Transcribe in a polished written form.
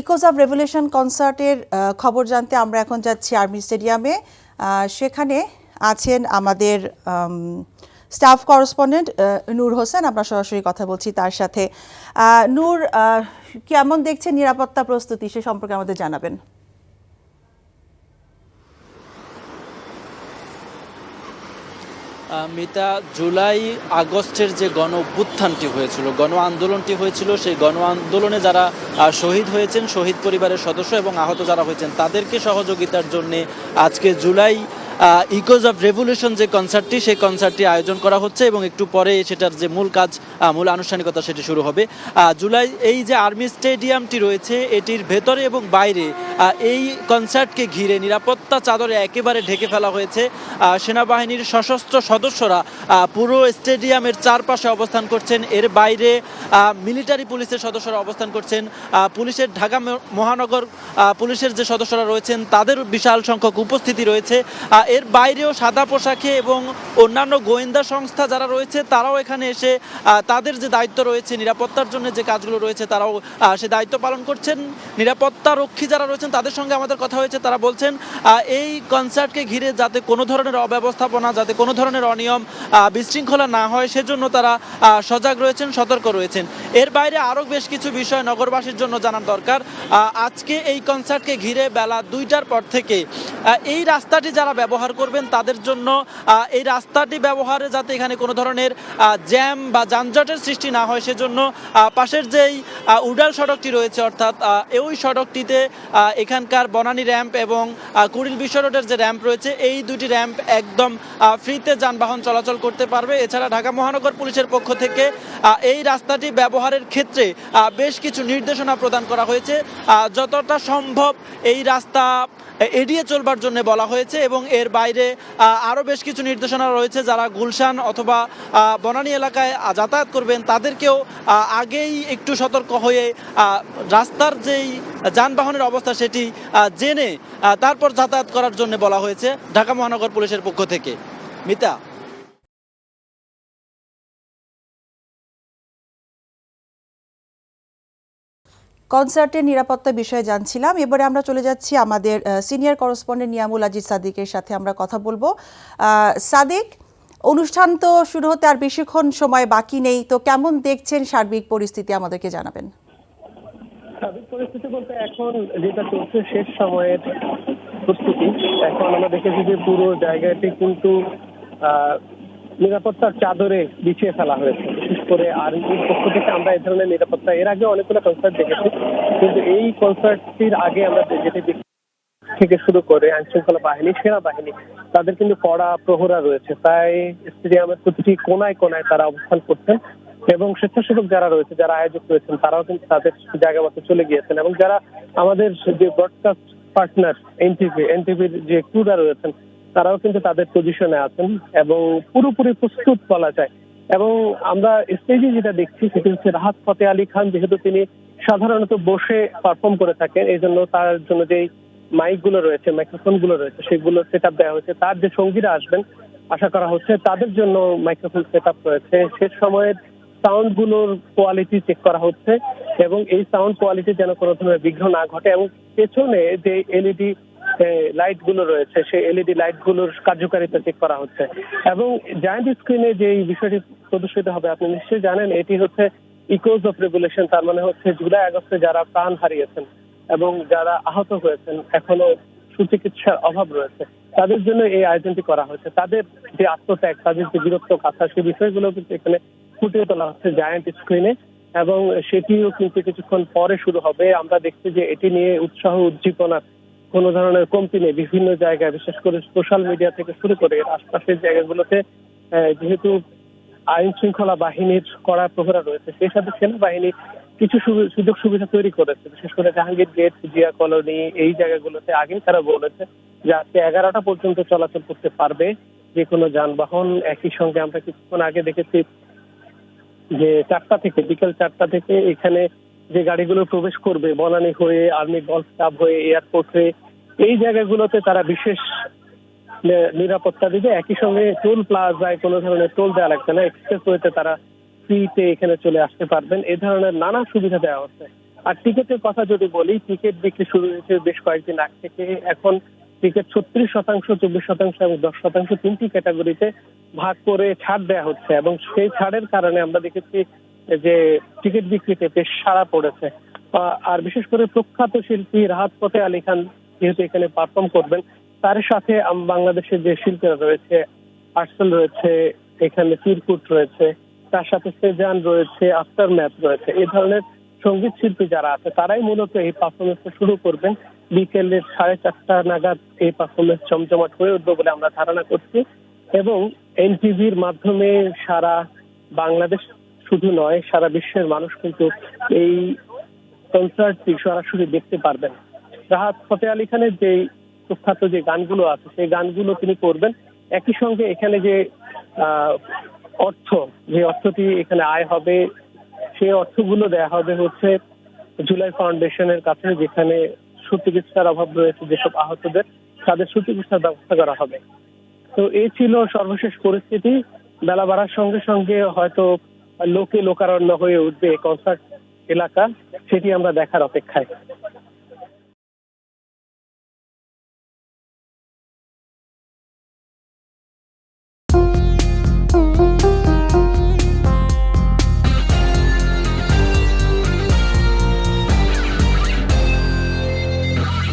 Echoes of revolution কনসার্টের খবর জানতে আমরা এখন যাচ্ছি আর্মি স্টেডিয়ামে। সেখানে আছেন আমাদের স্টাফ করেসপন্ডেন্ট নূর হোসেন। আমরা সরাসরি কথা বলছি তার সাথে। নূর, কেমন দেখছেন নিরাপত্তা প্রস্তুতি, সে সম্পর্কে আমাদের জানাবেন। মিতা, জুলাই আগস্টের যে গণ অভ্যুত্থানটি হয়েছিল, গণ আন্দোলনটি হয়েছিল, সেই গণ আন্দোলনে যারা শহীদ হয়েছেন, শহীদ পরিবারের সদস্য এবং আহত যারা হয়েছেন তাদেরকে সহযোগিতার জন্যে আজকে জুলাই ইকোজ অফ রেভলিউশন যে কনসার্টটি, সেই কনসার্টটি আয়োজন করা হচ্ছে এবং একটু পরে সেটার যে মূল কাজ, মূল আনুষ্ঠানিকতা সেটি শুরু হবে। জুলাই এই যে আর্মি স্টেডিয়ামটি রয়েছে এটির ভেতরে এবং বাইরে এই কনসার্টকে ঘিরে নিরাপত্তা চাদরে একেবারে ঢেকে ফেলা হয়েছে। সেনাবাহিনীর সশস্ত্র সদস্যরা পুরো স্টেডিয়ামের চারপাশে অবস্থান করছেন। এর বাইরে মিলিটারি পুলিশের সদস্যরা অবস্থান করছেন। পুলিশের ঢাকা মহানগর পুলিশের যে সদস্যরা রয়েছেন তাদের বিশাল সংখ্যক উপস্থিতি রয়েছে। এর বাইরেও সাদা পোশাকে এবং অন্যান্য গোয়েন্দা সংস্থা যারা রয়েছে তারাও এখানে এসে তাদের যে দায়িত্ব রয়েছে নিরাপত্তার জন্য, যে কাজগুলো রয়েছে তারাও সে দায়িত্ব পালন করছেন। নিরাপত্তা রক্ষী যারা রয়েছেন তাদের সঙ্গে আমাদের কথা হয়েছে, তারা বলছেন এই কনসার্টকে ঘিরে যাতে কোনো ধরনের অব্যবস্থাপনা, যাতে কোনো ধরনের অনিয়ম বিশৃঙ্খলা না হয় সেজন্য তারা সজাগ রয়েছেন, সতর্ক রয়েছেন। এর বাইরে আরও বেশ কিছু বিষয় নগরবাসীর জন্য জানার দরকার। আজকে এই কনসার্টকে ঘিরে বেলা 2টার পর থেকে এই রাস্তাটি যারা ব্যবহার করবেন তাদের জন্য এই রাস্তাটি ব্যবহারে যাতে এখানে কোনো ধরনের জ্যাম বা যানজটের সৃষ্টি না হয় সেজন্য পাশের যেই উডাল সড়কটি রয়েছে, অর্থাৎ ওই সড়কটিতে এখানকার বনানী র্যাম্প এবং কুড়িল বিশ্ব রোডের যে র্যাম্প রয়েছে এই দুটি র্যাম্প একদম ফ্রিতে যানবাহন চলাচল করতে পারবে। এছাড়া ঢাকা মহানগর পুলিশের পক্ষ থেকে এই রাস্তাটি ব্যবহারের ক্ষেত্রে বেশ কিছু নির্দেশনা প্রদান করা হয়েছে। যতটা সম্ভব এই রাস্তা এড়িয়ে চলবার জন্য বলা হয়েছে এবং এর বাইরে আরও বেশ কিছু নির্দেশনা রয়েছে। যারা গুলশান অথবা বনানী এলাকায় যাতায়াত করবেন তাদেরকেও আগেই একটু সতর্ক হয়ে রাস্তার যেই যানবাহনের অবস্থা সেটি জেনে তারপর যাতায়াত করার জন্য বলা হয়েছে ঢাকা মহানগর পুলিশের পক্ষ থেকে। মিতা, কনসার্টের নিরাপত্তা বিষয়ে জানছিলাম। এবারে আমরা চলে যাচ্ছি আমাদের সিনিয়র করেসপন্ডেন্ট নিয়ামুল আজিজ সাদিকের সাথে আমরা কথা বলবো। সাদিক, অনুষ্ঠান তো শুরু হতে আর বেশিক্ষণ সময় বাকি নেই, তো কেমন দেখছেন সার্বিক পরিস্থিতি আমাদেরকে জানাবেন। সার্বিক পরিস্থিতি বলতে এখন যেটা চলছে শেষ সময়ের প্রস্তুতি। এখন আমরা দেখেছি যে পুরো জায়গাটি কিন্তু নিরাপত্তার চাদরে বিছিয়ে ফেলা হয়েছে। বিশেষ করে আর্মির পক্ষ থেকে আমরা এই ধরনের নিরাপত্তা এর আগে অনেকগুলো কনসার্ট দেখেছি, কিন্তু এই কনসার্টটির আগে আমরা যেটি থেকে শুরু করে আইন শৃঙ্খলা বাহিনী, সেনাবাহিনী, তাদের কিন্তু কড়া প্রহরা রয়েছে। তাই স্টেডিয়ামের প্রতিটি কোনায় কোনায় তারা অবস্থান করছেন এবং স্বেচ্ছাসেবক যারা রয়েছে, যারা আয়োজক রয়েছেন, তারাও কিন্তু তাদের জায়গা মতো চলে গিয়েছেন এবং যারা আমাদের যে ব্রডকাস্ট পার্টনার এনটিভির যে ক্রুরা রয়েছেন তারাও কিন্তু তাদের পজিশনে আছেন এবং পুরোপুরি প্রস্তুত বলা যায়। এবং আমরা স্টেজে যেটা দেখছি সেটি হচ্ছে রাহাত ফতে আলী খান, যেহেতু তিনি সাধারণত বসে পারফর্ম করে থাকেন, এই জন্য তার জন্য যেই মাইক গুলো রয়েছে, মাইক্রোফোন গুলো রয়েছে, সেগুলো সেট আপ দেওয়া হয়েছে। তার যে সঙ্গীরা আসবেন আশা করা হচ্ছে তাদের জন্য মাইক্রোফোন সেট আপ রয়েছে। শেষ সময়ের সাউন্ড গুলোর কোয়ালিটি চেক করা হচ্ছে এবং এই সাউন্ড কোয়ালিটি যেন কোনো ধরনের বিঘ্ন না ঘটে এবং পেছনে যে এলইডি লাইট গুলো রয়েছে সেই এলইডি লাইট গুলোর কার্যকারিতা চেক করা হচ্ছে। এবং জায়ান্ট স্ক্রিনে যে বিষয়টি প্রদর্শিত হবে, আপনি নিশ্চয়ই জানেন, এটি হচ্ছে ইকোজ অফ রেভলিউশন। তার মানে হচ্ছে জুলাই আগস্টে যারা প্রাণ হারিয়েছেন এবং যারা আহত হয়েছেন, এখনো সুচিকিৎসার অভাব রয়েছে, তাদের জন্য এই আয়োজনটি করা হয়েছে। তাদের যে আত্মত্যাগ, তাদের যে বীরত্ব কথা, সেই বিষয়গুলো কিন্তু এখানে ফুটিয়ে তোলা হচ্ছে জায়ান্ট স্ক্রিনে এবং সেটিও কিন্তু কিছুক্ষণ পরে শুরু হবে। আমরা দেখছি যে এটি নিয়ে উৎসাহ উজ্জীবনার কোনো ধরনের কমতি নেই। বিভিন্ন জায়গায়, বিশেষ করে সোশ্যাল মিডিয়া থেকে শুরু করে আশপাশের জায়গাগুলোতে যেহেতু আইন শৃঙ্খলা বাহিনীর কড়া প্রহরা রয়েছে, সেই সাথে সেনাবাহিনী কিছু সুযোগ সুবিধা তৈরি করেছে। বিশেষ করে জাহাঙ্গীর গেট, জিয়া কলোনি, এই জায়গাগুলোতে আগেই তারা বলেছে যে আজকে 11টা পর্যন্ত চলাচল করতে পারবে যে কোনো যানবাহন। একই সঙ্গে আমরা কিছুক্ষণ আগে দেখেছি যে 4টা থেকে, বিকেল 4টা থেকে এখানে যে গাড়িগুলো প্রবেশ করবে বনানী হয়ে, আর্মি গলফ ক্লাব হয়ে, এয়ারপোর্ট হয়ে, এই জায়গাগুলোতে তারা বিশেষ নিরাপত্তা দিবে। একই সঙ্গে টোল প্লাজায় কোনো ধরনের টোল দেওয়া লাগবে না, এক্সপ্রেস ওয়েতে তারা ফ্রিতে এখানে চলে আসতে পারবেন। এই ধরনের নানা সুবিধা দেওয়া হচ্ছে। আর টিকিটের কথা যদি বলি, টিকিট বিক্রি শুরু হয়েছে বেশ কয়েকদিন আগ থেকে। এখন টিকিট 36%, 24% এবং 10% তিনটি ক্যাটাগরিতে ভাগ করে ছাড় দেওয়া হচ্ছে, এবং সেই ছাড়ের কারণে আমরা দেখেছি যে টিকিট বিক্রিতে বেশ সাড়া পড়েছে। আর বিশেষ করে প্রখ্যাত শিল্পী রাহাত ফতে আলী খান যেহেতু এখানে পারফর্ম করবেন, তার সাথে বাংলাদেশের যে শিল্পীরা রয়েছে, আর্টসেল রয়েছে, এখানে চিরকুট রয়েছে, তার সাথে সেজান রয়েছে, আফটার ম্যাথ রয়েছে, এই ধরনের সঙ্গীত শিল্পী যারা আছে তারাই মূলত এই পারফরমেন্সটা শুরু করবেন। বিকেলের 4:30 নাগাদ এই পারফরমেন্স জমজমাট হয়ে উঠবে বলে আমরা ধারণা করছি, এবং এনটিভির মাধ্যমে সারা বাংলাদেশ শুধু নয়, সারা বিশ্বের মানুষ কিন্তু এই কনসার্টটি সরাসরি দেখতে পারবেন। রাহাত ফতে আলী খানের যে প্রখ্যাত যে গানগুলো আছে সেই গানগুলো তিনি করবেন। একই সঙ্গে এখানে যে অর্থটি এখানে আয় হবে, সেই অর্থগুলো দেয়া হবে হচ্ছে জুলাই ফাউন্ডেশনের কাছে, যেখানে সুচিকিৎসার অভাব রয়েছে যেসব আহতদের, তাদের সুচিকিৎসার ব্যবস্থা করা হবে। তো এই ছিল সর্বশেষ পরিস্থিতি। বেলা বাড়ার সঙ্গে সঙ্গে হয়তো লোকে লোকারণ্য হয়ে উঠবে কনসার্ট এলাকা, সেটি আমরা দেখার অপেক্ষায়।